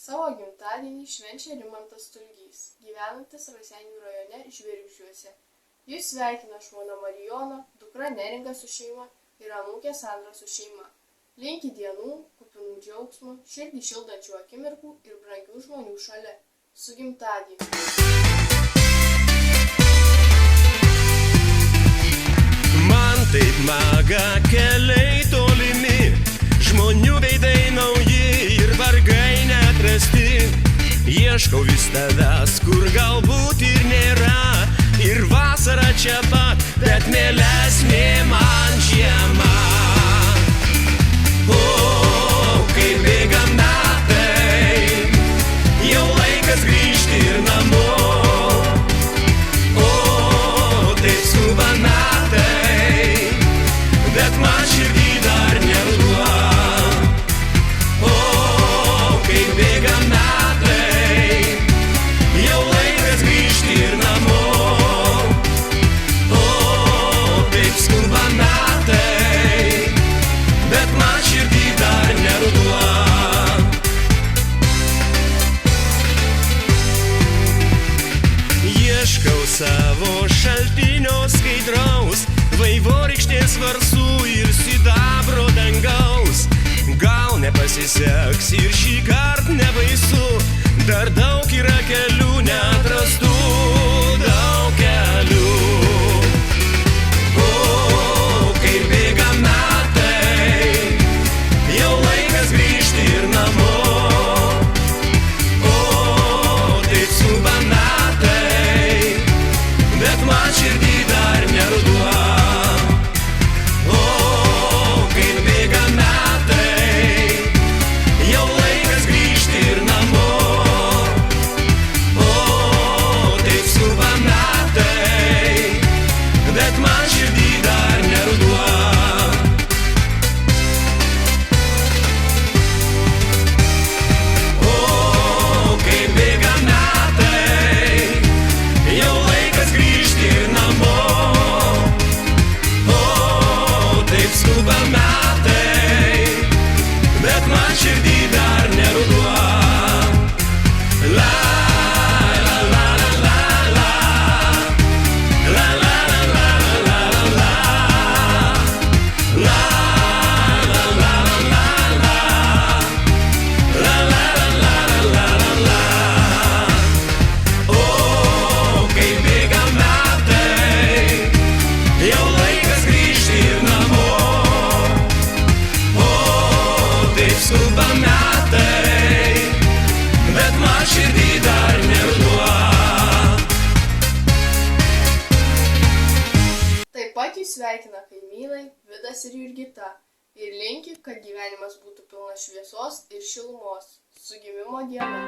Savo gimtadienį švenčia Rimantas Stulgys, gyvenantis Raseinių rajone Žvirgždžiuose. Jis sveikina žmoną Marijoną, dukra Neringa su šeima ir anūkė Sandra su šeima. Linki dienų, kupinų džiaugsmo, širdį šildančių akimirkų ir brangių žmonių šalia. Su gimtadieniu. Man taip maga keliai tolimi, žmonių veidai nauji ir vargai neatrasti. Ieškau vis tavęs, kur galbūt ir nėra, ir vasara čia pat, bet mielesnė man žiema. O, kaip bėga metai, jau laikas grįžti ir namo. O, taip skuba metai, bet man širdį dar neruduo. O, kaip bėga metai, jau laikas grįžti ir namo. O, taip skuba metai, bet man širdį dar neruduo. Ieškau savo šaltinio skaidraus, vaivorykštės varsų ir sidabro dangaus. Gal nepasiseks ir šį kartą nebaisu, dar daug yra kelių neatrastų, daug kelių. O, kaip bėga metai, jau laikas grįžti ir namo. O, taip skuba metai, bet man širdį dar neruduo. O, kaip bėga metai, jau laikas grįžti ir namo. O, taip skuba metai, bet man širdį dar neruduo. O, kaip bėga metai, jau laikas grįžti ir namo. O, taip skuba metai, bet man širdį dar neruduo. La, la, la, la, la, la. La, la, la, la, la, la, la. La, la, la, la, la. La, la, la, la, la, la. O, kaip bėga metai, jau laikas grįžti ir namo. O, taip skuba metai, bet man širdį dar neruduo. Taip pat jis sveikina kaimynai Vidas ir Jurgita ir linki, kad gyvenimas būtų pilnas šviesos ir šilumos. Su gimimo diena.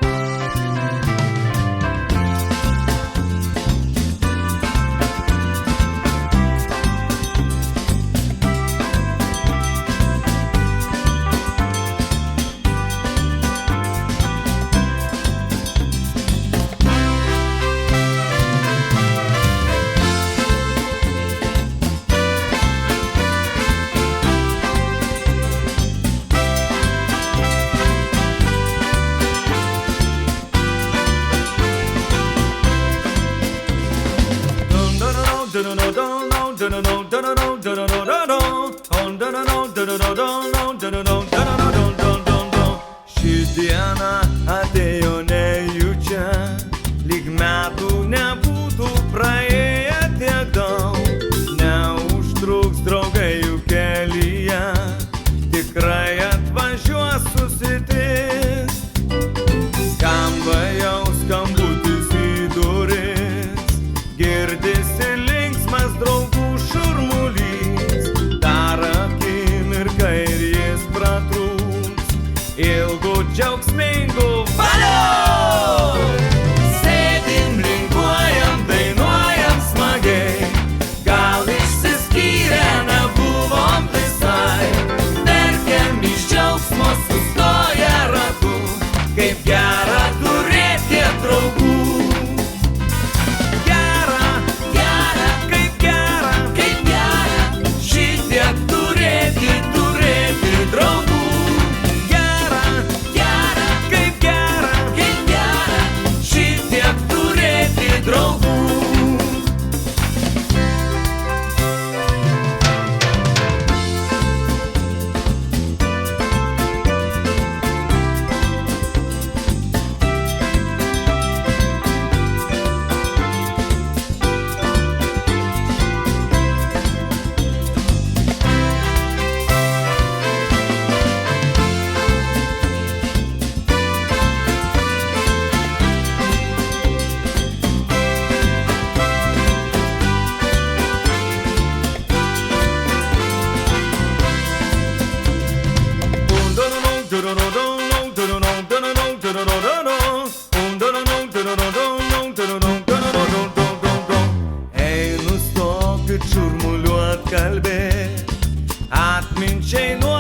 Ši diena atėjo nejučia, lyg metų nebūtų praėję tiek daug. Neužtruks draugai jų kelyje, tikrai atvažiuos susitiks. Skamba jau skambutis į duris, girdisi linksmas draugų šurmulys. Dar akimirką ir jis pradės Ei, nustok šurmuliuot kalbėt, atminčiai nuo